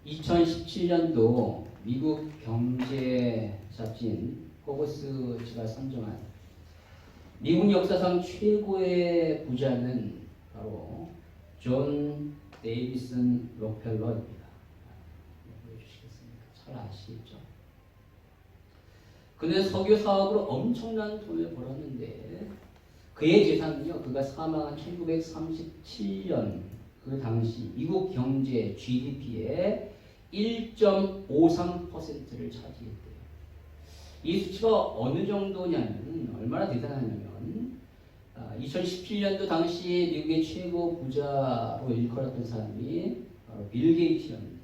2017년도 미국 경제 잡지인 포브스지가 선정한 미국 역사상 최고의 부자는 바로 존 데이비슨 록펠러입니다. 보여주시겠습니까? 잘 아시겠죠? 그는 석유 사업으로 엄청난 돈을 벌었는데 그의 재산은요, 그가 사망한 1937년 그 당시 미국 경제 GDP의 1.53%를 차지했대요. 이 수치가 어느 정도냐면 얼마나 대단하냐면 2017년도 당시 미국의 최고 부자로 일컬었던 사람이 바로 빌 게이츠였는데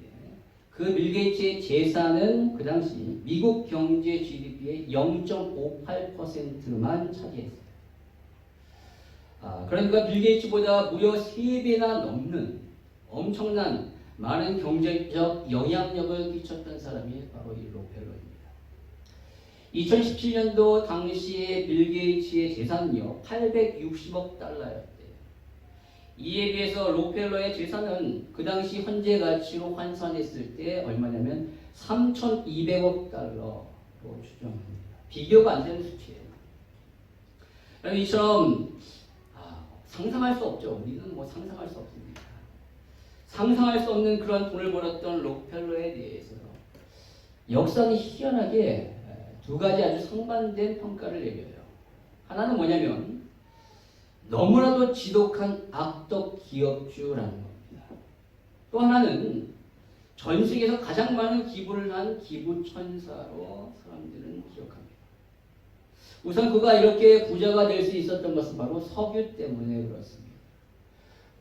그 빌 게이츠의 재산은 그 당시 미국 경제 GDP의 0.58%만 차지했어요. 그러니까 빌 게이츠보다 무려 3배나 넘는 엄청난 많은 경제적 영향력을 끼쳤던 사람이 바로 이 록펠러입니다. 2017년도 당시에 빌 게이츠의 재산은요 860억 달러였대요. 이에 비해서 록펠러의 재산은 그 당시 현재 가치로 환산했을 때 얼마냐면 3,200억 달러로 추정합니다. 비교가 안 되는 수치예요. 이처럼 상상할 수 없죠. 우리는 뭐 상상할 수 없습니다. 상상할 수 없는 그런 돈을 벌었던 록펠러에 대해서 역사는 희한하게 두 가지 아주 상반된 평가를 내려요. 하나는 뭐냐면 너무나도 지독한 악덕 기업주라는 겁니다. 또 하나는 전 세계에서 가장 많은 기부를 한 기부천사로 사람들은 기억합니다. 우선 그가 이렇게 부자가 될 수 있었던 것은 바로 석유 때문에 그렇습니다.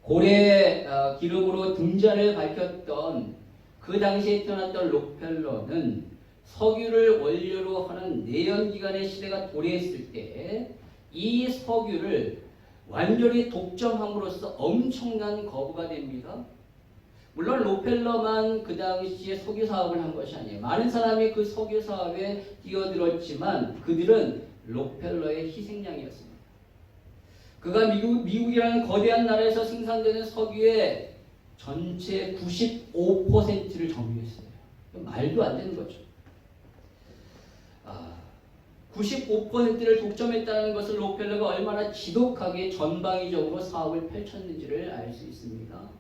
고래 기름으로 등자를 밝혔던 그 당시에 태어났던 록펠러는 석유를 원료로 하는 내연기관의 시대가 도래했을 때 이 석유를 완전히 독점함으로써 엄청난 거부가 됩니다. 물론 록펠러만 그 당시에 석유 사업을 한 것이 아니에요. 많은 사람이 그 석유 사업에 뛰어들었지만 그들은 록펠러의 희생양이었습니다. 그가 미국이라는 거대한 나라에서 생산되는 석유의 전체 95%를 점유했어요. 말도 안 되는 거죠. 95%를 독점했다는 것을 록펠러가 얼마나 지독하게 전방위적으로 사업을 펼쳤는지를 알 수 있습니다.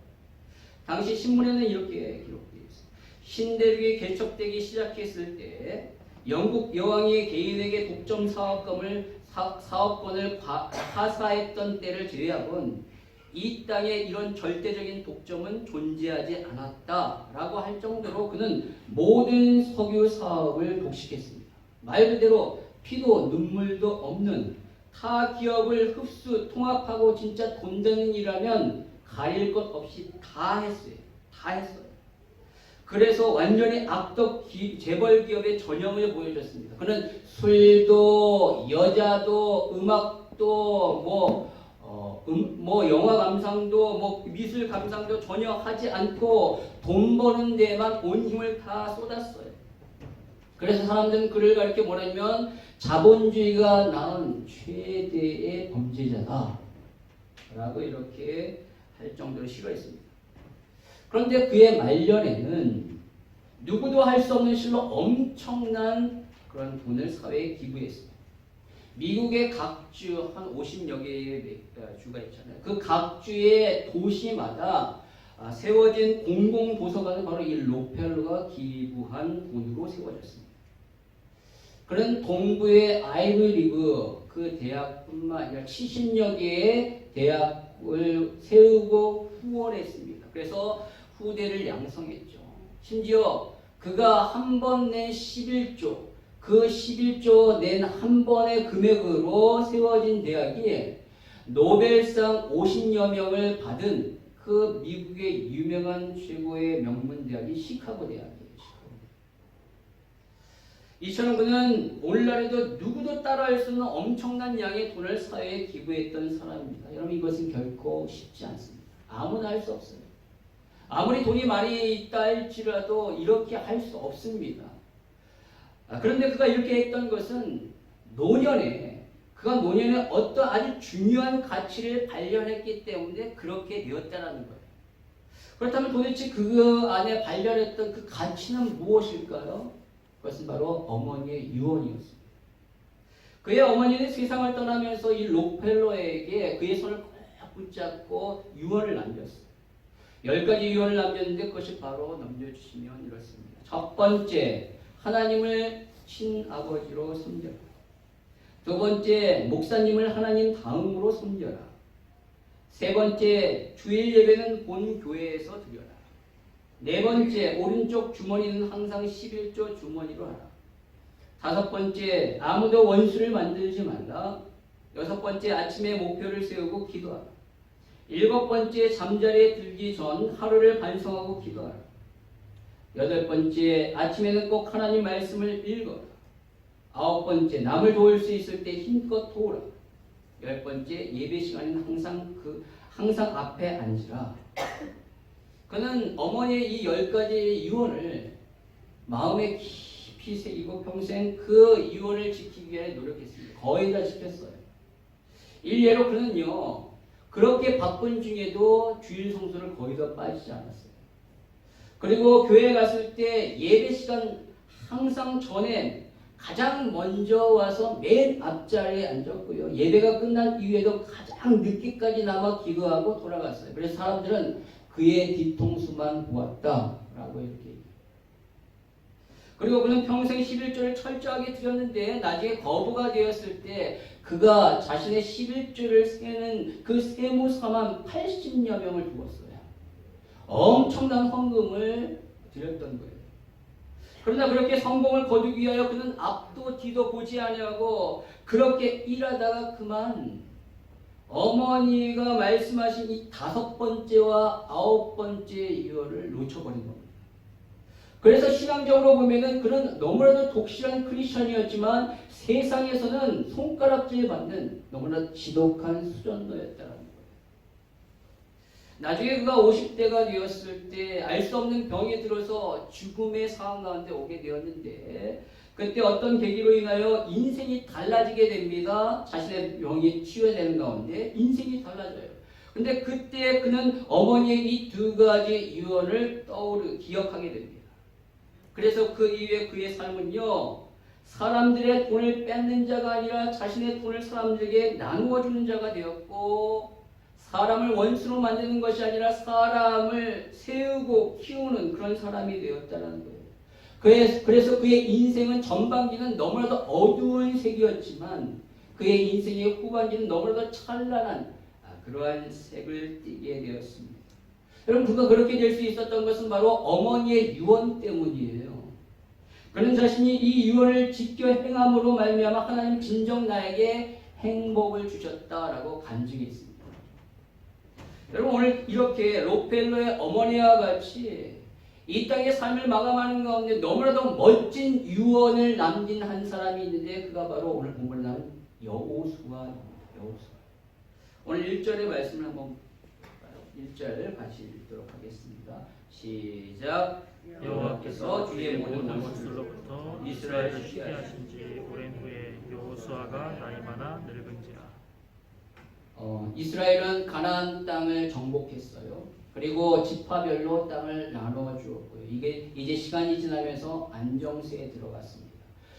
당시 신문에는 이렇게 기록되어 있습니다. 신대륙이 개척되기 시작했을 때 영국 여왕이 개인에게 독점 사업권을 하사했던 때를 제외하곤 이 땅에 이런 절대적인 독점은 존재하지 않았다라고 할 정도로 그는 모든 석유 사업을 독식했습니다. 말 그대로 피도 눈물도 없는 타 기업을 흡수 통합하고 진짜 돈 되는 일이라면 가릴 것 없이 다 했어요. 다 했어요. 그래서 완전히 악덕 재벌 기업의 전형을 보여줬습니다. 그는 술도 여자도 음악도 영화 감상도 미술 감상도 전혀 하지 않고 돈 버는 데만 온 힘을 다 쏟았어요. 그래서 사람들은 그를 가리켜 뭐냐면 자본주의가 낳은 최대의 범죄자다 라고 이렇게 할 정도로 싫어했습니다. 그런데 그의 말년에는 누구도 할 수 없는 실로 엄청난 그런 돈을 사회에 기부했습니다. 미국의 각 주 한 50여 개의 주가 있잖아요. 그 각 주의 도시마다 세워진 공공도서관은 바로 이 록펠러가 기부한 돈으로 세워졌습니다. 그는 동부의 아이브리그 그 대학뿐만 아니라 70여 개의 대학을 세우고 후원했습니다. 그래서 후대를 양성했죠. 심지어 그가 한 번 낸 11조, 그 11조 낸 한 번의 금액으로 세워진 대학이 노벨상 50여 명을 받은 그 미국의 유명한 최고의 명문 대학이 시카고 대학이에요. 이처럼 그는 오늘날에도 누구도 따라할 수 없는 엄청난 양의 돈을 사회에 기부했던 사람입니다. 여러분 이것은 결코 쉽지 않습니다. 아무나 할 수 없어요. 아무리 돈이 많이 있다 할지라도 이렇게 할 수 없습니다. 그런데 그가 이렇게 했던 것은 그가 노년에 어떤 아주 중요한 가치를 발견했기 때문에 그렇게 되었다는 거예요. 그렇다면 도대체 그 안에 발견했던 그 가치는 무엇일까요? 그것은 바로 어머니의 유언이었습니다. 그의 어머니는 세상을 떠나면서 이 록펠러에게 그의 손을 꼭 붙잡고 유언을 남겼어요. 10가지 유언을 남겼는데 그것이 바로 넘겨주시면 이렇습니다. 첫 번째, 하나님을 친아버지로 섬겨라. 두 번째, 목사님을 하나님 다음으로 섬겨라. 세 번째, 주일 예배는 본 교회에서 드려라. 네 번째, 오른쪽 주머니는 항상 11조 주머니로 하라. 다섯 번째, 아무도 원수를 만들지 말라. 여섯 번째, 아침에 목표를 세우고 기도하라. 일곱 번째, 잠자리에 들기 전 하루를 반성하고 기도하라. 여덟 번째, 아침에는 꼭 하나님 말씀을 읽어라. 아홉 번째, 남을 도울 수 있을 때 힘껏 도우라. 열 번째, 예배 시간에는 항상 앞에 앉으라. 그는 어머니의 이 10가지의 유언을 마음에 깊이 새기고 평생 그 유언을 지키기 위해 노력했습니다. 거의 다 지켰어요. 일례로 그는요, 그렇게 바쁜 중에도 주일 성수를 거의 다 빠지지 않았어요. 그리고 교회에 갔을 때 예배 시간 항상 전에 가장 먼저 와서 맨 앞자리에 앉았고요. 예배가 끝난 이후에도 가장 늦게까지 남아 기도하고 돌아갔어요. 그래서 사람들은 그의 뒤통수만 보았다라고 이렇게 얘기해요. 그리고 그는 평생 11조를 철저하게 드렸는데 나중에 거부가 되었을 때 그가 자신의 11조를 세는 그 세무사만 80여 명을 두었어요. 엄청난 헌금을 드렸던 거예요. 그러나 그렇게 성공을 거두기 위하여 그는 앞도 뒤도 보지 아니하고 그렇게 일하다가 그만 어머니가 말씀하신 이 5번째와 9번째 유언을 놓쳐버린 겁니다. 그래서 신앙적으로 보면은 그는 너무나도 독실한 크리스천이었지만 세상에서는 손가락질 받는 너무나 지독한 수전도였다는 거예요. 나중에 그가 50대가 되었을 때 알 수 없는 병이 들어서 죽음의 상황 가운데 오게 되었는데 그때 어떤 계기로 인하여 인생이 달라지게 됩니다. 자신의 병이 치유되는 가운데 인생이 달라져요. 근데 그때 그는 어머니의 이 2가지 유언을 기억하게 됩니다. 그래서 그 이후에 그의 삶은요, 사람들의 돈을 뺏는 자가 아니라 자신의 돈을 사람들에게 나누어 주는 자가 되었고, 사람을 원수로 만드는 것이 아니라 사람을 세우고 키우는 그런 사람이 되었다는 거예요. 그래서 그의 인생은 전반기는 너무나도 어두운 색이었지만 그의 인생의 후반기는 너무나도 찬란한 그러한 색을 띠게 되었습니다. 여러분, 그가 그렇게 될 수 있었던 것은 바로 어머니의 유언 때문이에요. 그는 자신이 이 유언을 지켜 행함으로 말미암아 하나님 진정 나에게 행복을 주셨다라고 간증했습니다. 여러분, 오늘 이렇게 록펠러의 어머니와 같이 이 땅의 삶을 마감하는 가운데 너무나도 멋진 유언을 남긴 한 사람이 있는데 그가 바로 오늘 본문에 나온 여호수아입니다. 오늘 1절의 말씀을 한번 볼까요? 1절 같이 읽도록 하겠습니다. 시작. 여호와께서 주의 모든 원수로부터 이스라엘을 피하신 지 오랜 후에 여호수아가 나이 많아 늙은지라. 이스라엘은 가나안 땅을 정복했어요. 그리고 지파별로 땅을 나눠 주었고요. 이게 이제 시간이 지나면서 안정세에 들어갔습니다.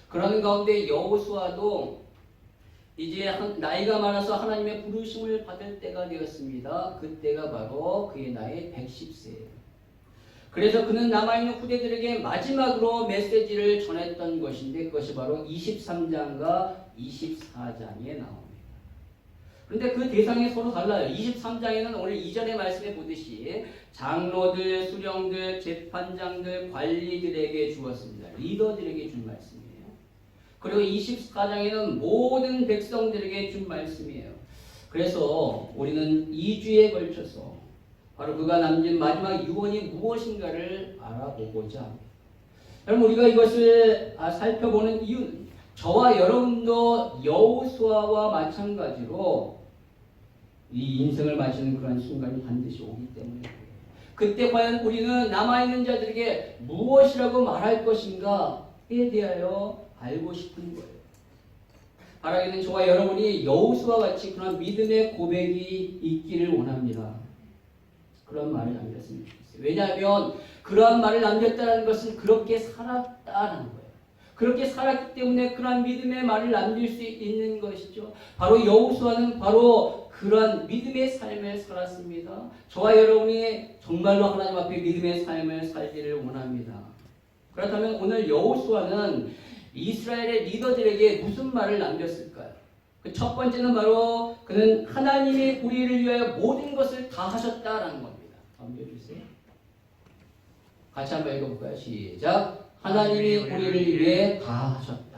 그런 가운데 여호수아도 이제 나이가 많아서 하나님의 부르심을 받을 때가 되었습니다. 그때가 바로 그의 나이 110세예요. 그래서 그는 남아있는 후대들에게 마지막으로 메시지를 전했던 것인데 그것이 바로 23장과 24장에 나옵니다. 그런데 그 대상이 서로 달라요. 23장에는 오늘 이전에 말씀해 보듯이 장로들, 수령들, 재판장들, 관리들에게 주었습니다. 리더들에게 준 말씀이에요. 그리고 24장에는 모든 백성들에게 준 말씀이에요. 그래서 우리는 2주에 걸쳐서 바로 그가 남긴 마지막 유언이 무엇인가를 알아보고자 합니다. 여러분, 우리가 이것을 살펴보는 이유는 저와 여러분도 여호수아와 마찬가지로 이 인생을 마치는 그런 순간이 반드시 오기 때문에 그때 과연 우리는 남아있는 자들에게 무엇이라고 말할 것인가에 대하여 알고 싶은 거예요. 바라기는 저와 여러분이 여호수아와 같이 그런 믿음의 고백이 있기를 원합니다. 그런 말을 남겼으면 좋겠어요. 왜냐하면 그러한 말을 남겼다는 것은 그렇게 살았다는 거예요. 그렇게 살았기 때문에 그러한 믿음의 말을 남길 수 있는 것이죠. 바로 여호수아는 바로 그러한 믿음의 삶을 살았습니다. 저와 여러분이 정말로 하나님 앞에 믿음의 삶을 살기를 원합니다. 그렇다면 오늘 여호수아는 이스라엘의 리더들에게 무슨 말을 남겼을까요? 그 첫 번째는 바로 그는 하나님이 우리를 위하여 모든 것을 다 하셨다라는 겁니다. 넘겨주세요. 같이 한번 읽어볼까요? 시작. 하나님이 우리를 위해 다 하셨다.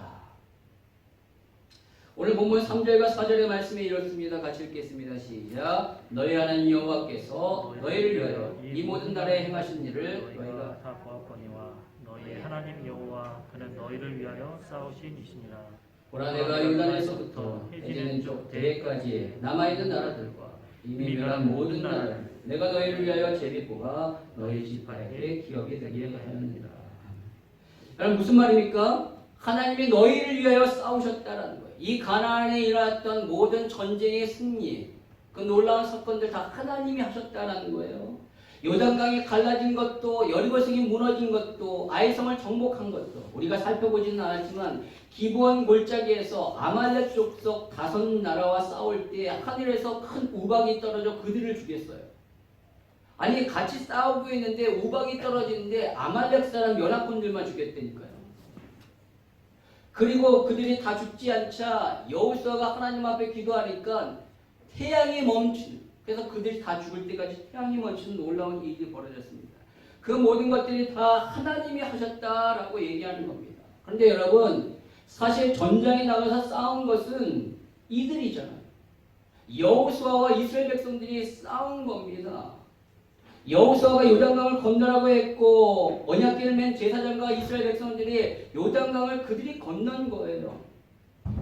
오늘 본문 3절과 4절의 말씀이 이렇습니다. 같이 읽겠습니다. 시작. 너희 하나님 여호와께서 너희를 위하여 이 모든 나라에 행하신 일을 너희가 다 보았거니와 너희 하나님 여호와 그는 너희를 위하여 싸우신 이시니라. 보라 내가 요단에서부터 해지는 쪽 대해까지 남아있는 나라들과 이미 멸한 모든 나라를 내가 너희를 위하여 제비 뽑아 너희 지파에게 기업이 되게 하였느니라. 여러분 무슨 말입니까? 하나님이 너희를 위하여 싸우셨다라는 거예요. 이 가나안에 일어났던 모든 전쟁의 승리, 그 놀라운 사건들 다 하나님이 하셨다라는 거예요. 요단강이 갈라진 것도, 여리고성이 무너진 것도, 아이성을 정복한 것도 우리가 살펴보지는 않았지만 기브온 골짜기에서 아말렉 족속 5나라와 싸울 때 하늘에서 큰 우박이 떨어져 그들을 죽였어요. 아니 같이 싸우고 있는데 우박이 떨어지는데 아말렉 사람 연합군들만 죽였다니까요. 그리고 그들이 다 죽지 않자 여호수아가 하나님 앞에 기도하니까 태양이 멈춘, 그래서 그들이 다 죽을 때까지 태양이 멈추는 놀라운 일이 벌어졌습니다. 그 모든 것들이 다 하나님이 하셨다라고 얘기하는 겁니다. 그런데 여러분 사실 전장에 나가서 싸운 것은 이들이잖아요. 여호수아와 이스라엘 백성들이 싸운 겁니다. 여호수아가 요단강을 건너라고 했고 언약궤를 맨 제사장과 이스라엘 백성들이 요단강을 그들이 건넌 거예요.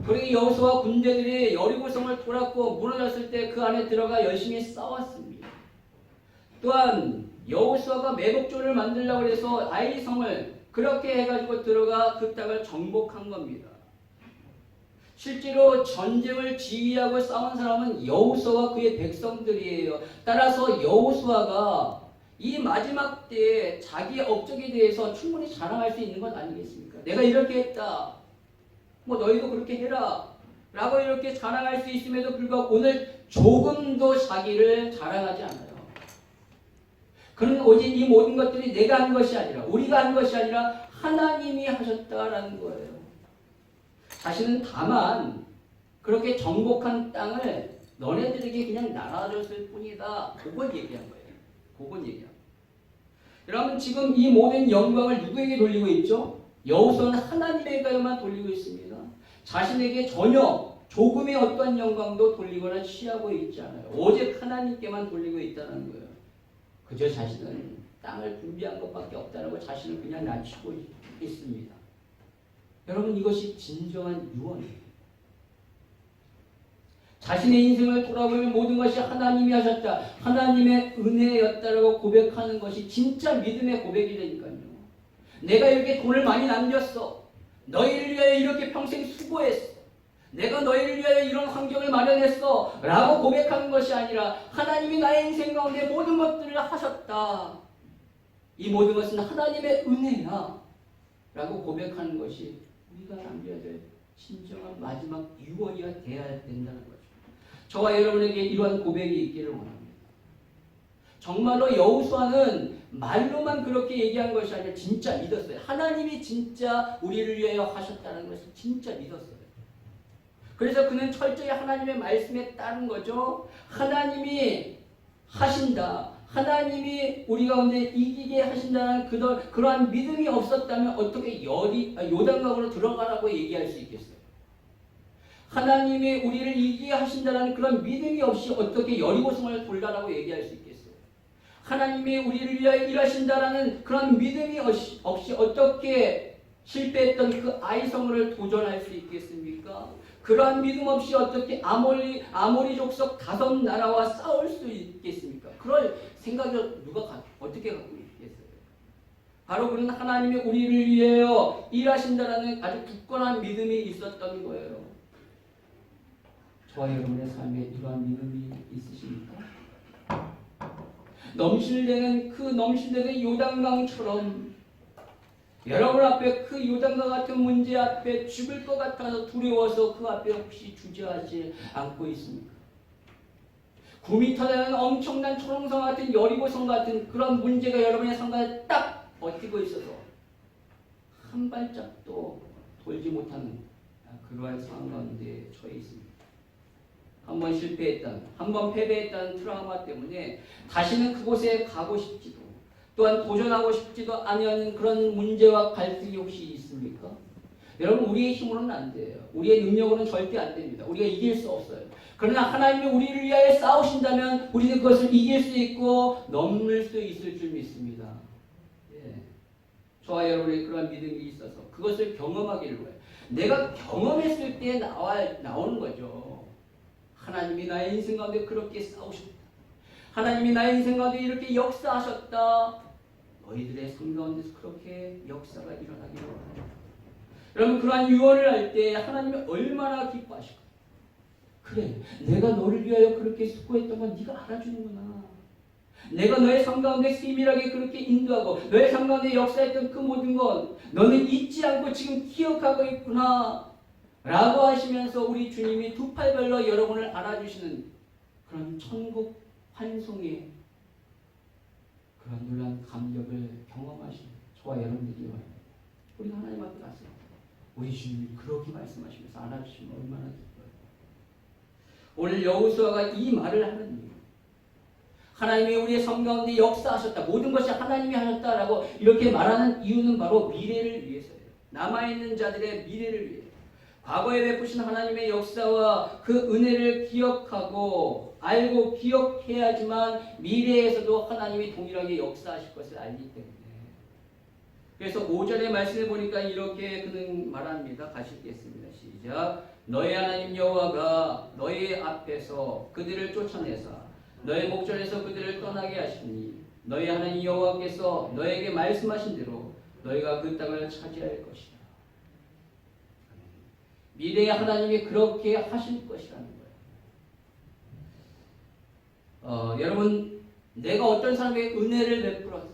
그리고 여호수아 군대들이 여리고성을 돌았고 무너졌을 때 그 안에 들어가 열심히 싸웠습니다. 또한 여호수아가 매복조를 만들려고 해서 아이성을 그렇게 해가지고 들어가 그 땅을 정복한 겁니다. 실제로 전쟁을 지휘하고 싸운 사람은 여호수아와 그의 백성들이에요. 따라서 여호수아가 이 마지막 때에 자기의 업적에 대해서 충분히 자랑할 수 있는 것 아니겠습니까? 내가 이렇게 했다. 뭐 너희도 그렇게 해라. 라고 이렇게 자랑할 수 있음에도 불구하고 오늘 조금도 자기를 자랑하지 않아요. 그는 오직 이 모든 것들이 내가 한 것이 아니라 우리가 한 것이 아니라 하나님이 하셨다라는 거예요. 자신은 다만 그렇게 정복한 땅을 너네들에게 그냥 나눠줬을 뿐이다. 그걸 얘기한 거예요. 그걸 얘기한 거예요. 여러분 지금 이 모든 영광을 누구에게 돌리고 있죠? 여호수아는 하나님에게만 돌리고 있습니다. 자신에게 전혀 조금의 어떤 영광도 돌리거나 취하고 있지 않아요. 오직 하나님께만 돌리고 있다는 거예요. 그저 자신은 땅을 분비한 것밖에 없다고 자신을 그냥 낮추고 있습니다. 여러분 이것이 진정한 유언이에요. 자신의 인생을 돌아보면 모든 것이 하나님이 하셨다. 하나님의 은혜였다라고 고백하는 것이 진짜 믿음의 고백이라니까요. 내가 이렇게 돈을 많이 남겼어. 너희를 위하여 이렇게 평생 수고했어. 내가 너희를 위하여 이런 환경을 마련했어. 라고 고백하는 것이 아니라 하나님이 나의 인생 가운데 모든 것들을 하셨다. 이 모든 것은 하나님의 은혜야. 라고 고백하는 것이 우리가 남겨야 될 진정한 마지막 유언이가 되어야 된다는 거죠. 저와 여러분에게 이러한 고백이 있기를 원합니다. 정말로 여호수아는 말로만 그렇게 얘기한 것이 아니라 진짜 믿었어요. 하나님이 진짜 우리를 위하여 하셨다는 것을 진짜 믿었어요. 그래서 그는 철저히 하나님의 말씀에 따른 거죠. 하나님이 하신다. 하나님이 우리 가운데 이기게 하신다는 그러한 믿음이 없었다면 어떻게 요단강으로 들어가라고 얘기할 수 있겠어요? 하나님이 우리를 이기게 하신다는 그런 믿음이 없이 어떻게 여리고성을 돌라라고 얘기할 수 있겠어요? 하나님이 우리를 위하여 일하신다라는 그런 믿음이 없이 어떻게 실패했던 그 아이성을 도전할 수 있겠습니까? 그러한 믿음 없이 어떻게 아모리 족속 5나라와 싸울 수 있겠습니까? 그럴 생각을 어떻게 갖고 있겠어요? 바로 그런 하나님이 우리를 위하여 일하신다라는 아주 굳건한 믿음이 있었던 거예요. 저와 여러분의 삶에 이러한 믿음이 있으십니까? 넘실대는 그 넘실대는 요단강처럼 여러분 앞에 그 요단강 같은 문제 앞에 죽을 것 같아서 두려워서 그 앞에 혹시 주저하지 않고 있습니까? 9m 되는 엄청난 초롱성 같은 여리고성 같은 그런 문제가 여러분의 상관에 딱 버티고 있어서 한 발짝도 돌지 못하는 그러한 상황 가운데 처해 있습니다. 한 번 실패했던, 한 번 패배했다는 트라우마 때문에 다시는 그곳에 가고 싶지도 또한 도전하고 싶지도 않은 그런 문제와 갈등이 혹시 있습니까? 여러분 우리의 힘으로는 안 돼요. 우리의 능력으로는 절대 안 됩니다. 우리가 이길 수 없어요. 그러나 하나님이 우리를 위하여 싸우신다면 우리는 그것을 이길 수 있고 넘을 수 있을 줄 믿습니다. 예. 저와 여러분의 그런 믿음이 있어서 그것을 경험하기를 해요. 내가 경험했을 때 나오는 거죠. 하나님이 나의 인생 가운데 그렇게 싸우셨다. 하나님이 나의 인생 가운데 이렇게 역사하셨다. 너희들의 삶 가운데서 그렇게 역사가 일어나기를 원합니다. 여러분 그러한 유언을 할 때 하나님이 얼마나 기뻐하실까. 그래 내가 너를 위하여 그렇게 수고했던 건 네가 알아주는구나. 내가 너의 삶 가운데 세밀하게 그렇게 인도하고 너의 삶 가운데 역사했던 그 모든 건 너는 잊지 않고 지금 기억하고 있구나 라고 하시면서 우리 주님이 두 팔 벌려 여러분을 알아주시는 그런 천국 환송의 그런 놀라운 감격을 경험하시는 저와 여러분들이 와요. 우리 하나님 앞에 가서 우리 주님이 그렇게 말씀하시면서 알아주시면 얼마나 기뻐요. 오늘 여호수아가 이 말을 하는 이유, 하나님이 우리의 삶 가운데 역사하셨다, 모든 것이 하나님이 하셨다라고 이렇게 말하는 이유는 바로 미래를 위해서예요. 남아있는 자들의 미래를 위해 과거에 베푸신 하나님의 역사와 그 은혜를 기억하고 알고 기억해야지만 미래에서도 하나님이 동일하게 역사하실 것을 알기 때문에. 그래서 5절의 말씀을 보니까 이렇게 그는 말합니다. 같이 읽겠습니다. 시작. 너의 하나님 여호와가 너희 앞에서 그들을 쫓아내사 너의 목전에서 그들을 떠나게 하시니 너희 하나님 여호와께서 너에게 말씀하신 대로 너희가 그 땅을 차지할 것이다. 미래에 하나님이 그렇게 하실 것이라는 거예요. 여러분 내가 어떤 사람에게 은혜를 베풀었어요.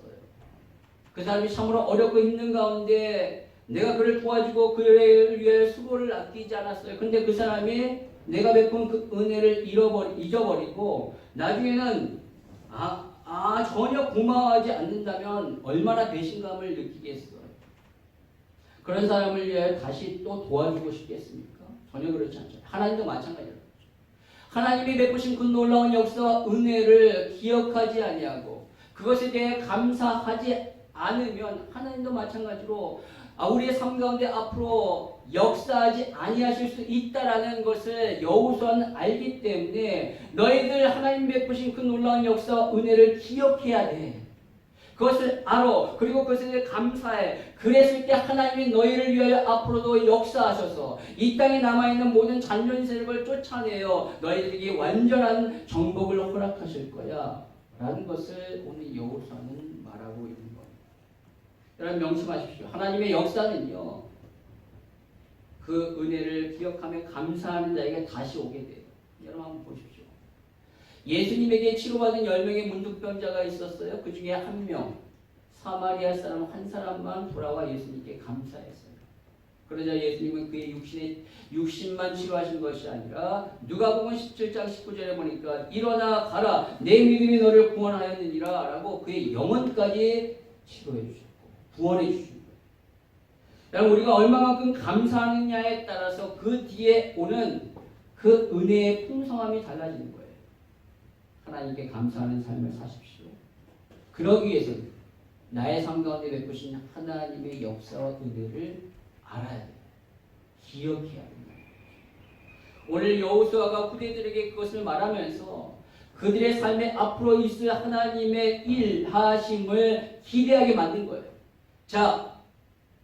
그 사람이 참으로 어렵고 힘든 가운데 내가 그를 도와주고 그를 위해 수고를 아끼지 않았어요. 근데 그 사람이 내가 베푼 그 은혜를 잊어버리고 나중에는 전혀 고마워하지 않는다면 얼마나 배신감을 느끼겠어요. 그런 사람을 위해 다시 또 도와주고 싶겠습니까? 전혀 그렇지 않죠. 하나님도 마찬가지로 하나님이 베푸신 그 놀라운 역사와 은혜를 기억하지 아니하고 그것에 대해 감사하지 않으면 하나님도 마찬가지로 우리의 삶 가운데 앞으로 역사하지 아니하실 수 있다라는 것을 여호수아는 알기 때문에 너희들 하나님 베푸신 그 놀라운 역사와 은혜를 기억해야 돼. 그것을 알아. 그리고 그것에 대해 감사해. 그랬을 때 하나님이 너희를 위하여 앞으로도 역사하셔서 이 땅에 남아있는 모든 잔존 세력을 쫓아내어 너희들에게 완전한 정복을 허락하실 거야 라는 것을 오늘 여호수아는 말하고 있는 거예요. 여러분 명심하십시오. 하나님의 역사는요 그 은혜를 기억하며 감사하는 자에게 다시 오게 돼요. 여러분 한번 보십시오. 예수님에게 치료받은 10명의 문둥병자가 있었어요. 그 중에 한 명, 사마리아 사람 한 사람만 돌아와 예수님께 감사했어요. 그러자 예수님은 그의 육신만 치료하신 것이 아니라 누가복음 17장 19절에 보니까 일어나 가라 내 믿음이 너를 구원하였느니라 라고 그의 영혼까지 치료해 주셨고 구원해 주신 거예요. 여러분 우리가 얼마만큼 감사하느냐에 따라서 그 뒤에 오는 그 은혜의 풍성함이 달라지는 거예요. 하나님께 감사하는 삶을 사십시오. 그러기 위해서는 나의 삶 가운데 베푸신 하나님의 역사와 은혜를 알아야 돼요. 기억해야 돼요. 오늘 여호수아가 후대들에게 그것을 말하면서 그들의 삶에 앞으로 있을 하나님의 일하심을 기대하게 만든 거예요. 자,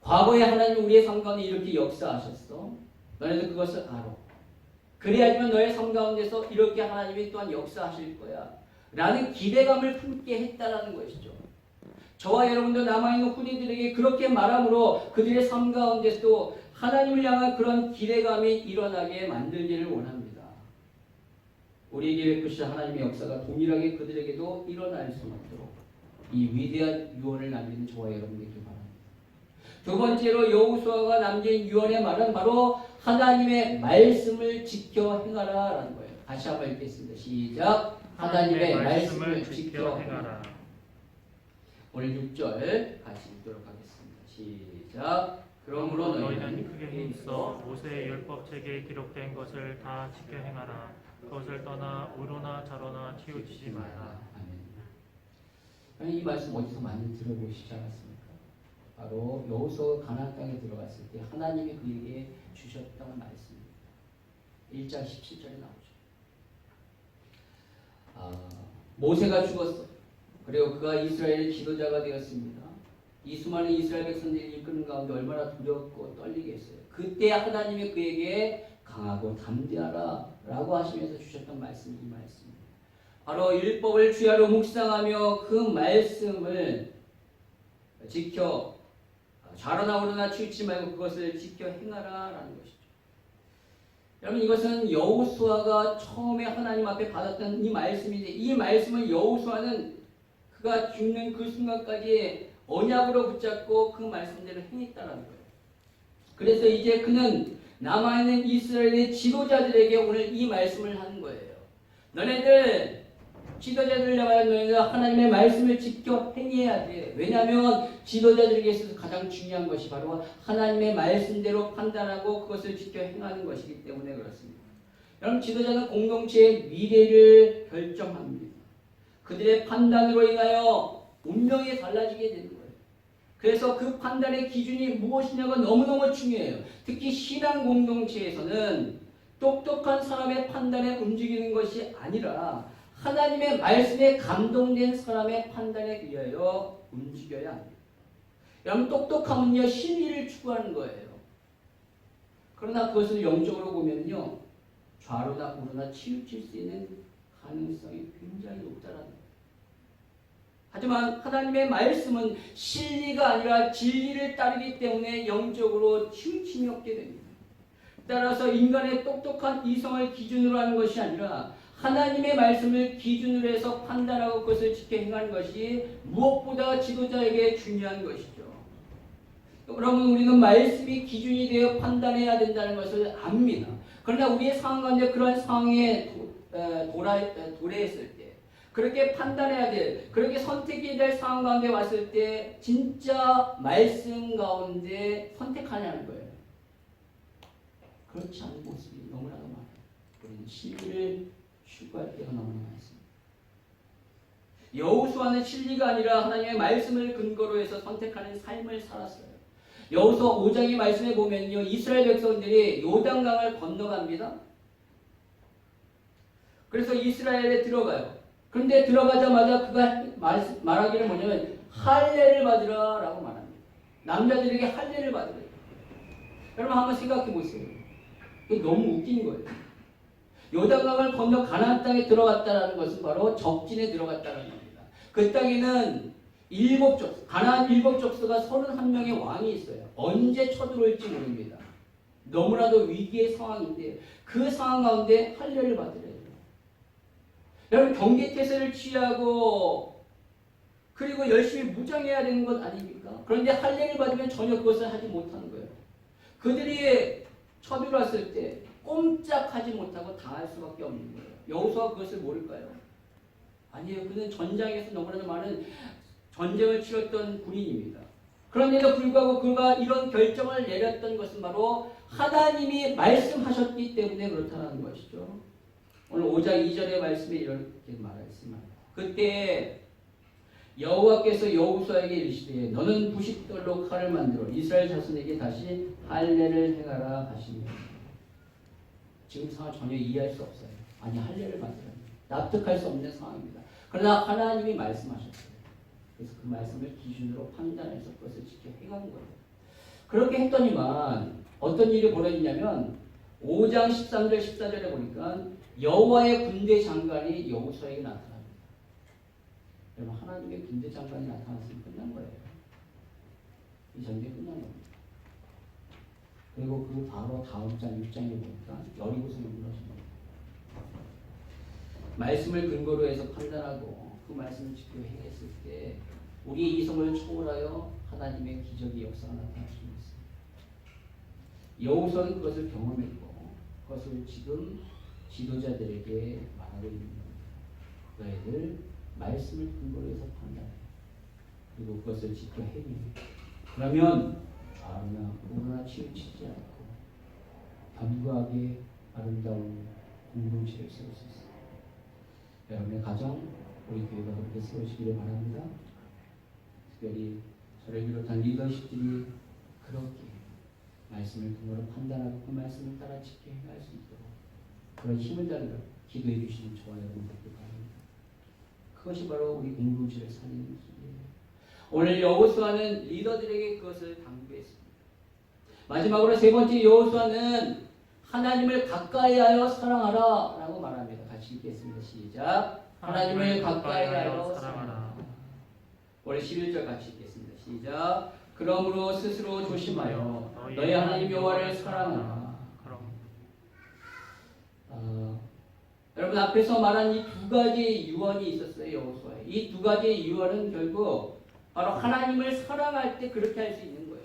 과거에 하나님이 우리의 삶 가운데 이렇게 역사하셨어. 너네들 그것을 알아. 그래야지만 너의 삶 가운데서 이렇게 하나님이 또한 역사하실 거야 라는 기대감을 품게 했다라는 것이죠. 저와 여러분도 남아있는 후대들에게 그렇게 말함으로 그들의 삶 가운데서도 하나님을 향한 그런 기대감이 일어나게 만들기를 원합니다. 우리에게 베푸신 하나님의 역사가 동일하게 그들에게도 일어날 수 있도록 이 위대한 유언을 남기는 저와 여러분에게 바랍니다. 두 번째로 여호수아가 남긴 유언의 말은 바로 하나님의 말씀을 지켜 행하라라는 거예요. 다시 한번 읽겠습니다. 시작. 하나님의 말씀을 지켜 행하라. 오늘 6절 같이 읽도록 하겠습니다. 시작. 그러므로 너희는 크게 힘써 모세의 율법책에 기록된 것을 다 지켜 행하라. 그것을 떠나 우로나 좌로나 치우치지 말라. 아멘. 이 말씀 어디서 많이 들어보시지 않았습니까? 바로 여호수아가 가나안 땅에 들어갔을 때 하나님이 그에게 주셨던 말씀입니다. 1장 17절에 나오죠. 모세가 죽었어. 그리고 그가 이스라엘의 지도자가 되었습니다. 이 수많은 이스라엘 백성들이 이끄는 가운데 얼마나 두렵고 떨리게 했어요. 그때 하나님이 그에게 강하고 담대하라 라고 하시면서 주셨던 말씀이 이 말씀입니다. 바로 율법을 주야로 묵상하며 그 말씀을 지켜 좌로나 우로나 치우치지 말고 그것을 지켜 행하라 라는 것이죠. 여러분, 이것은 여호수아가 처음에 하나님 앞에 받았던 이 말씀인데, 이 말씀을 여호수아는 그가 죽는 그 순간까지 언약으로 붙잡고 그 말씀대로 행했다는 거예요. 그래서 이제 그는 남아있는 이스라엘의 지도자들에게 오늘 이 말씀을 하는 거예요. 너네들 지도자들이라면 너희는 하나님의 말씀을 지켜 행해야 돼. 왜냐하면 지도자들에게 있어서 가장 중요한 것이 바로 하나님의 말씀대로 판단하고 그것을 지켜 행하는 것이기 때문에 그렇습니다. 여러분, 지도자는 공동체의 미래를 결정합니다. 그들의 판단으로 인하여 운명이 달라지게 되는 거예요. 그래서 그 판단의 기준이 무엇이냐가 너무너무 중요해요. 특히 신앙 공동체에서는 똑똑한 사람의 판단에 움직이는 것이 아니라 하나님의 말씀에 감동된 사람의 판단에 의하여 움직여야 합니다. 여러분, 똑똑함은요, 신의를 추구하는 거예요. 그러나 그것을 영적으로 보면요, 좌로나 우로나 치우칠 수 있는 가능성이 굉장히 높다라는 거예요. 하지만 하나님의 말씀은 진리가 아니라 진리를 따르기 때문에 영적으로 치우침이 없게 됩니다. 따라서 인간의 똑똑한 이성을 기준으로 하는 것이 아니라 하나님의 말씀을 기준으로 해서 판단하고 그것을 지켜 행하는 것이 무엇보다 지도자에게 중요한 것이죠. 여러분, 우리는 말씀이 기준이 되어 판단해야 된다는 것을 압니다. 그러나 우리의 상황 가운데 그런 상황에 도래했을 때, 그렇게 판단해야 될, 그렇게 선택해야 될 상황 가운데 왔을 때 진짜 말씀 가운데 선택하냐는 거예요. 그렇지 않은 모습이 너무나도 많아요. 우리는 진리를 추구할 때가 너무나 많습니다. 여호수아는 진리가 아니라 하나님의 말씀을 근거로 해서 선택하는 삶을 살았어요. 여호수아 5장의 말씀에 보면요, 이스라엘 백성들이 요단강을 건너갑니다. 그래서 이스라엘에 들어가요. 그런데 들어가자마자 그가 말하기를 뭐냐면 할례를 받으라 라고 말합니다. 남자들에게 할례를 받으라. 여러분, 한번 생각해 보세요. 이게 너무 웃긴 거예요. 요단강을 건너 가나안 땅에 들어갔다는 것은 바로 적진에 들어갔다는 겁니다. 그 땅에는 가나안 7족속가 31명의 왕이 있어요. 언제 쳐들어올지 모릅니다. 너무나도 위기의 상황인데 그 상황 가운데 할례를 받으래요. 여러분, 경계태세를 취하고 그리고 열심히 무장해야 되는 것 아닙니까? 그런데 할례를 받으면 전혀 그것을 하지 못하는 거예요. 그들이 쳐들어왔을 때 꼼짝하지 못하고 당할 수밖에 없는 거예요. 여호수아가 그것을 모를까요? 아니에요. 그는 전장에서 너무나도 많은 전쟁을 치렀던 군인입니다. 그런데도 불구하고 그가 이런 결정을 내렸던 것은 바로 하나님이 말씀하셨기 때문에 그렇다는 것이죠. 오늘 5장 2절의 말씀에 이렇게 말했습니다. 그때 여호와께서 여호수아에게 이르시되 너는 부싯돌로 칼을 만들어 이스라엘 자손에게 다시 할례를 행하라 하시니, 지금 상황 전혀 이해할 수 없어요. 아니, 할례를 만들어야 납득할 수 없는 상황입니다. 그러나 하나님이 말씀하셨어요. 그래서 그 말씀을 기준으로 판단해서 그것을 지켜 행한 거예요. 그렇게 했더니만 어떤 일이 벌어지냐면 5장 13절 14절에 보니까 여호와의 군대 장관이 여호수아에게 나타납니다. 여러분, 하나님의 군대 장관이 나타났으면 끝난 거예요. 이 전쟁이 끝난 겁니다. 그리고 그 바로 다음 장 6장에 보니까 여리고성이 무너진 겁니다. 말씀을 근거로 해서 판단하고 그 말씀을 지켜 행했을 때 우리 이성을 초월하여 하나님의 기적이 역사가 나타날 수 있습니다. 여호수아는 그것을 경험했고 그것을 지금 지도자들에게 말하고 있는 겁니다. 너희들 말씀을 근거로 해서 판단해. 그리고 그것을 지켜 행해. 그러면 좌우나 우로나 치우치지 않고 견고하게 아름다운 공동체를 세울 수 있습니다. 여러분의 가정, 우리 교회가 그렇게 세우시기를 바랍니다. 특별히 저를 비롯한 리더십들이 그렇게 말씀을 근거로 판단하고 그 말씀을 따라 지켜 행할 수 있도록 그런 힘을 달라 기도해 주시는 저와 여러분들께 바랍니다. 그것이 바로 우리 공동체를 살리는 길이에요. 오늘 여호수아는 리더들에게 그것을 당부했습니다. 마지막으로 세 번째 여호수아는 하나님을 가까이하여 사랑하라 라고 말합니다. 같이 읽겠습니다. 시작. 하나님을 가까이하여 사랑하라. 올해 11절 같이 읽겠습니다. 시작. 그러므로 스스로 조심하여 너희 하나님 여호와를 사랑하라. 여러분 앞에서 말한 이 두 가지 유언이 있었어요. 여호수아에. 이 두 가지 유언은 결국 바로 하나님을 사랑할 때 그렇게 할 수 있는 거예요.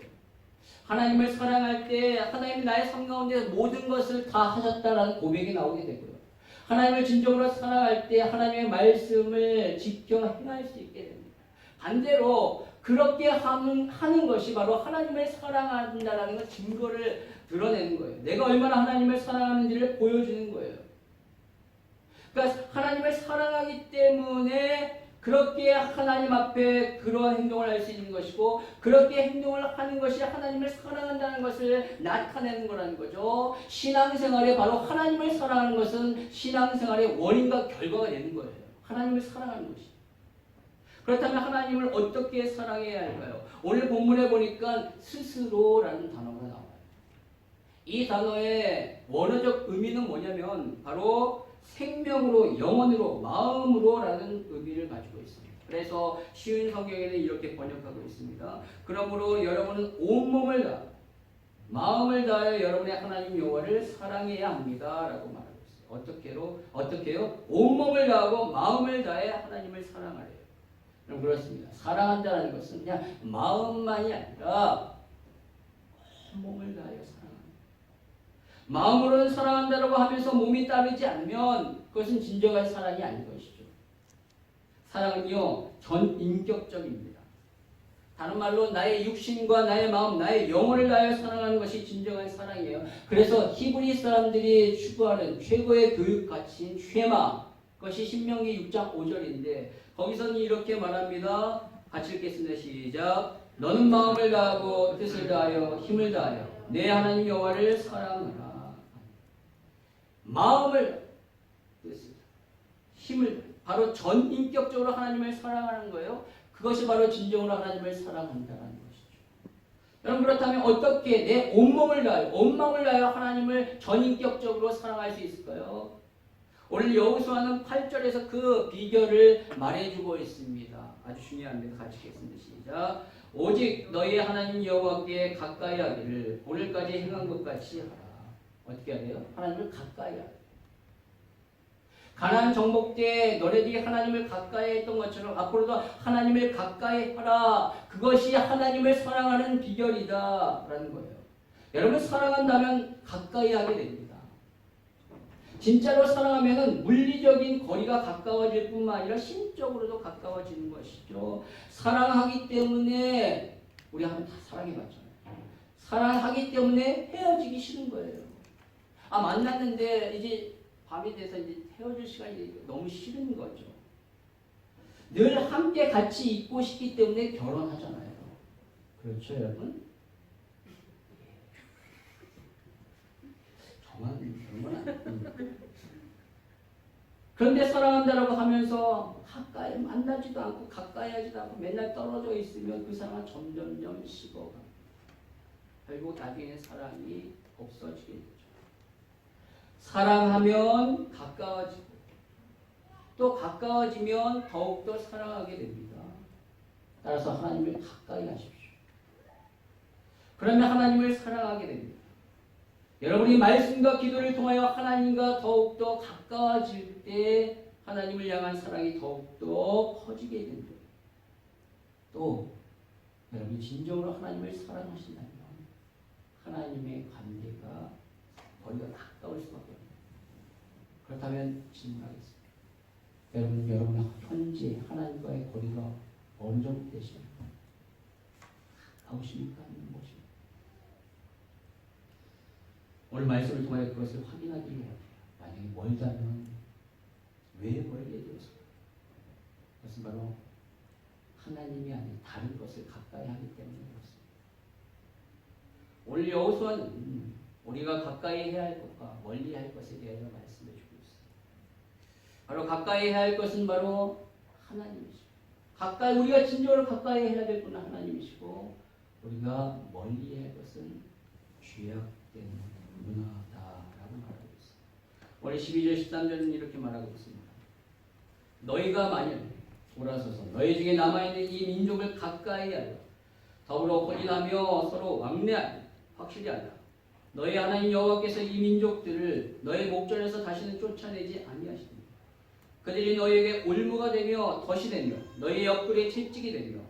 하나님을 사랑할 때 하나님이 나의 삶 가운데 모든 것을 다 하셨다라는 고백이 나오게 되고요. 하나님을 진정으로 사랑할 때 하나님의 말씀을 지켜 행할 수 있게 됩니다. 반대로 그렇게 하는 것이 바로 하나님을 사랑한다라는 것 증거를 드러내는 거예요. 내가 얼마나 하나님을 사랑하는지를 보여주는 거예요. 그러니까 하나님을 사랑하기 때문에 그렇게 하나님 앞에 그러한 행동을 할 수 있는 것이고 그렇게 행동을 하는 것이 하나님을 사랑한다는 것을 나타내는 거라는 거죠. 신앙생활에 바로 하나님을 사랑하는 것은 신앙생활의 원인과 결과가 되는 거예요. 하나님을 사랑하는 것이. 그렇다면 하나님을 어떻게 사랑해야 할까요? 오늘 본문에 보니까 스스로라는 단어가 나와요. 이 단어의 원어적 의미는 뭐냐면 바로 생명으로, 영혼으로, 마음으로라는 의미를 가지고 있습니다. 그래서 쉬운 성경에는 이렇게 번역하고 있습니다. 그러므로 여러분은 온몸을 다, 마음을 다하여 여러분의 하나님 여호와를 사랑해야 합니다. 라고 말하고 있어요. 어떻게요? 온몸을 다하고 마음을 다해 하나님을 사랑하래요. 그럼 그렇습니다. 사랑한다는 것은 그냥 마음만이 아니라 온몸을 다하여 사랑합니다. 마음으로는 사랑한다라고 하면서 몸이 따르지 않으면 그것은 진정한 사랑이 아닌 것이죠. 사랑은요, 전인격적입니다. 다른 말로 나의 육신과 나의 마음, 나의 영혼을 다하여 사랑하는 것이 진정한 사랑이에요. 그래서 히브리 사람들이 추구하는 최고의 교육 가치인 쉐마, 그것이 신명기 6장 5절인데 거기서는 이렇게 말합니다. 같이 읽겠습니다. 시작. 너는 마음을 다하고 뜻을 다하여 힘을 다하여 내 하나님 여호와를 사랑하라. 마음을, 뜻을, 힘을, 바로 전인격적으로 하나님을 사랑하는 거예요. 그것이 바로 진정으로 하나님을 사랑한다는 것이죠. 여러분 그렇다면 어떻게 내 온몸을 다하여, 온 마음을 다하여 하나님을 전인격적으로 사랑할 수 있을까요? 오늘 여호수아는 8절에서 그 비결을 말해주고 있습니다. 아주 중요합니다. 같이 읽겠습니다. 시작. 오직 너희 하나님 여호와께 가까이 하기를 오늘까지 행한 것 같이 하라. 어떻게 해야 돼요? 하나님을 가까이 하라. 가나안 정복 때 너네들이 하나님을 가까이 했던 것처럼 앞으로도 하나님을 가까이 하라. 그것이 하나님을 사랑하는 비결이다 라는 거예요. 여러분 사랑한다면 가까이 하게 됩니다. 진짜로 사랑하면 물리적인 거리가 가까워질 뿐만 아니라 심적으로도 가까워지는 것이죠. 사랑하기 때문에 우리 한번 다 사랑해봤잖아요. 사랑하기 때문에 헤어지기 싫은 거예요. 만났는데 이제 밤이 돼서 이제 헤어질 시간이 너무 싫은 거죠. 늘 함께 같이 있고 싶기 때문에 결혼하잖아요. 그렇죠, 여러분? 저만 그런 건 아니에요. 그런데 사랑한다라고 하면서 가까이 만나지도 않고 가까이 하지도 않고 맨날 떨어져 있으면 그 사람은 점점점 식어가. 결국 나중에 사랑이 없어지게 되죠. 사랑하면 가까워지고 또 가까워지면 더욱더 사랑하게 됩니다. 따라서 하나님을 가까이 하십시오. 그러면 하나님을 사랑하게 됩니다. 여러분이 말씀과 기도를 통하여 하나님과 더욱더 가까워질 때 하나님을 향한 사랑이 더욱더 커지게 된다. 또 여러분이 진정으로 하나님을 사랑하신다면 하나님의 관계가 거리가 가까울 수밖에 없습니다. 그렇다면 질문하겠습니다. 여러분 현재 하나님과의 거리가 어느 정도 되십니까? 가까우십니까? 아니면 뭐십니까? 오늘 말씀을 통하여 그것을 확인하기 위해 만약에 멀다면 왜 멀게 되었을까? 그것은 바로 하나님이 아닌 다른 것을 가까이 하기 때문에 그렇습니다. 오늘 여호수아는 우리가 가까이 해야 할 것과 멀리 할 것에 대하여 말씀해 주고 있습니다. 바로 가까이 해야 할 것은 바로 하나님이시고, 우리가 진정으로 가까이 해야 될 분은 하나님이시고, 우리가 멀리 해야 할 것은 죄악된 문화다라고 말하고 있습니다. 오늘 12절 13절은 이렇게 말하고 있습니다. 너희가 만일 돌아서서 너희 중에 남아있는 이 민족을 가까이 하여 더불어 혼인하며 서로 왕래하니 확실히 하라. 너희 하나님 여호와께서 이 민족들을 너희 목전에서 다시는 쫓아내지 아니하시니 그들이 너희에게 올무가 되며 덫이 되며 너희 옆구리에 채찍이 되며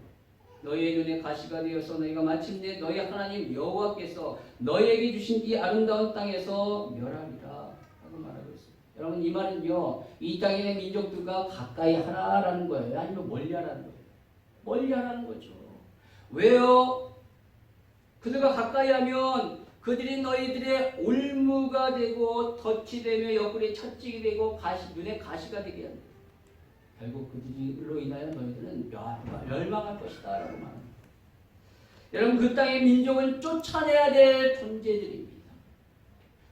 너희의 눈에 가시가 되어서 너희가 마침내 너희 하나님 여호와께서 너희에게 주신 이 아름다운 땅에서 멸하리라 하고 말하고 있습니다. 여러분 이 말은요, 이 땅에 있는 민족들과 가까이 하라라는 거예요? 아니면 멀리 하라는 거예요? 멀리 하라는 거죠. 왜요? 그들과 가까이 하면 그들이 너희들의 올무가 되고 덫이 되며 옆구리에 채찍이 되고 눈에 가시가 되게 한다. 결국 그들로 인하여 너희들은 멸망할 것이다 라고 말합니다. 여러분 그 땅의 민족은 쫓아내야 될 존재들입니다.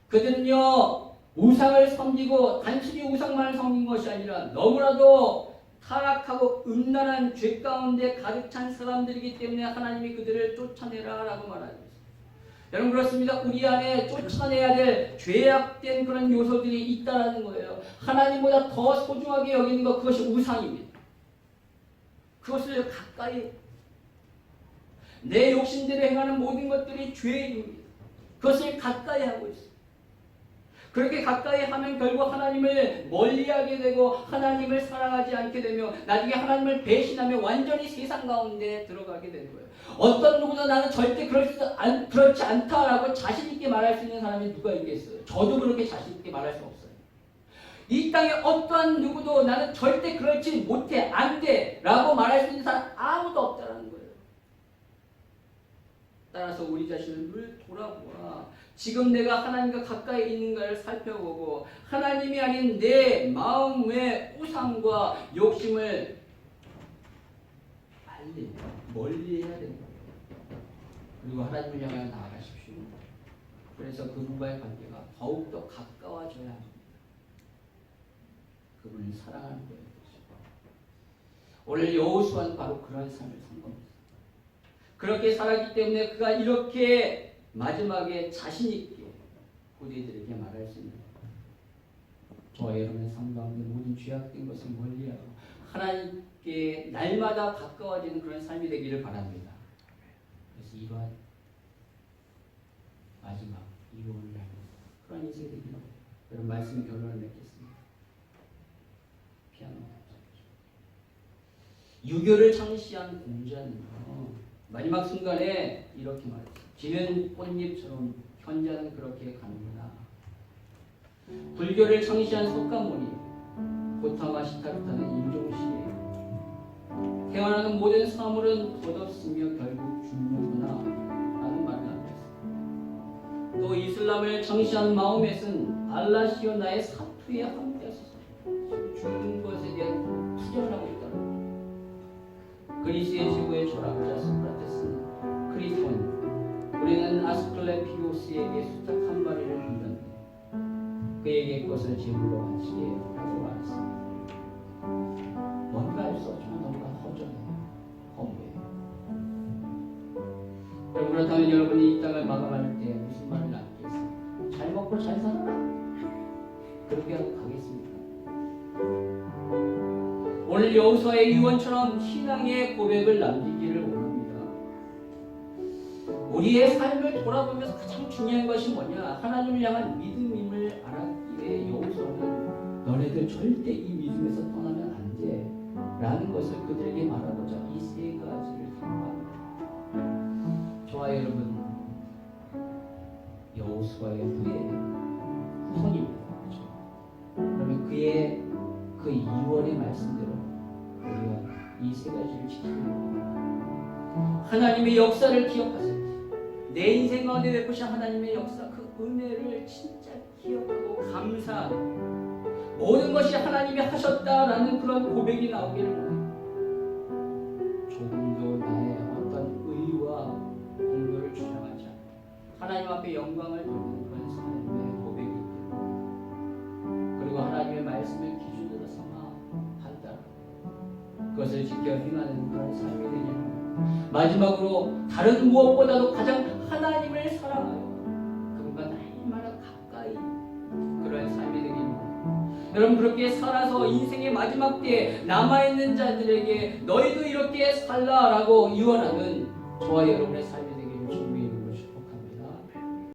그들은요 우상을 섬기고 단순히 우상만을 섬긴 것이 아니라 너무나도 타락하고 음란한 죄 가운데 가득 찬 사람들이기 때문에 하나님이 그들을 쫓아내라 라고 말합니다. 여러분 그렇습니다. 우리 안에 쫓아내야 될 죄악된 그런 요소들이 있다라는 거예요. 하나님보다 더 소중하게 여기는 것, 그것이 우상입니다. 그것을 가까이, 내 욕심대로 행하는 모든 것들이 죄입니다. 그것을 가까이 하고 있습니다. 그렇게 가까이 하면 결국 하나님을 멀리하게 되고 하나님을 사랑하지 않게 되며 나중에 하나님을 배신하며 완전히 세상 가운데 들어가게 되는 거예요. 어떤 누구도 나는 절대 그렇지 않다라고 자신 있게 말할 수 있는 사람이 누가 있겠어요? 저도 그렇게 자신 있게 말할 수 없어요. 이 땅에 어떠한 누구도 나는 절대 그렇지 못해, 안 돼 라고 말할 수 있는 사람 아무도 없다는 거예요. 따라서 우리 자신을 돌아보아 지금 내가 하나님과 가까이 있는가를 살펴보고 하나님이 아닌 내 마음의 우상과 욕심을 빨리 멀리 해야 됩니다. 그리고 하나님을 향하여 나아가십시오. 그래서 그분과의 관계가 더욱더 가까워져야 합니다. 그분을 사랑하는 거예요. 오늘 여호수아는 바로 그런 삶을 산 겁니다. 그렇게 살았기 때문에 그가 이렇게 마지막에 자신 있게 후대들에게 말할 수 있는 저와 여러분의 삶 가운데 모든 죄악된 것을 멀리하고 하나님께 날마다 가까워지는 그런 삶이 되기를 바랍니다. 그래서 이러한 마지막 이혼을 하는 그런 인생이 되기를 바랍니다. 여러분 말씀 결론을 맺겠습니다. 피아노 유교를 창시한 공자는요 마지막 순간에 이렇게 말했어요. 지는 꽃잎처럼 현자는 그렇게 가는구나. 불교를 창시한 석가모니 고타마 시타르타는 임종시에 태어나는 모든 사물은 덧없으며 결국 죽는구나 라는 말을 하고 있습니다. 또 이슬람을 창시한 마호멧은 알라시오 나의 사투에 함께하소서 죽는 것에 대한 투정을 하고 있다는 겁니다. 그리스의 최고의 철학자 소크라테스는 크리스톤 우리는 아스클레피오스에게 수탉 한 마리를 줬는데 그에게 그것을 제물로 바치게 하고 말했습니다. 뭔가 알 수 없지만 너무나 허전해요. 허무해요. 그렇다면 여러분이 이 땅을 마감할 때 무슨 말을 남기겠어요? 잘 먹고 잘 살아라. 그렇게 하고 가겠습니까? 오늘 여호수아의 유언처럼 신앙의 고백을 남기기를 원합니다. 우리의 삶을 돌아보면서 가장 중요한 것이 뭐냐? 하나님을 향한 믿음임을 알았기에 여호수아는 너네들 절대 이 믿음에 믿음에서 떠나면 안 돼 라는 것을 그들에게 말하고자 이 세 가지를 선포합니다. 저와 여러분, 여호수아의 후손입니다. 그렇죠? 그러면 그의 그 2월의 말씀대로 우리가 이 세 가지를 지키는 겁니다. 하나님의 역사를 기억하세요. 내 인생 가운데 베푸신 하나님의 역사, 그 은혜를 진짜 기억하고 감사하는, 모든 것이 하나님이 하셨다라는 그런 고백이 나오기를 원해요. 조금 더 나의 어떤 의와 공로를 주장하지 않고 하나님 앞에 영광을 돌리는 그런 삶의 고백이 있고, 그리고 하나님의 말씀을 기준으로 삼아 판단하고 그것을 지켜 행하는 그런 삶이 되기를. 마지막으로 다른 무엇보다도 가장 하나님을 사랑하여 그분과 날마다 가까이 그런 삶이 되기를 원해요. 여러분, 그렇게 살아서 인생의 마지막 때에 남아있는 자들에게 너희도 이렇게 살라라고 유언하는 저와 여러분의 삶이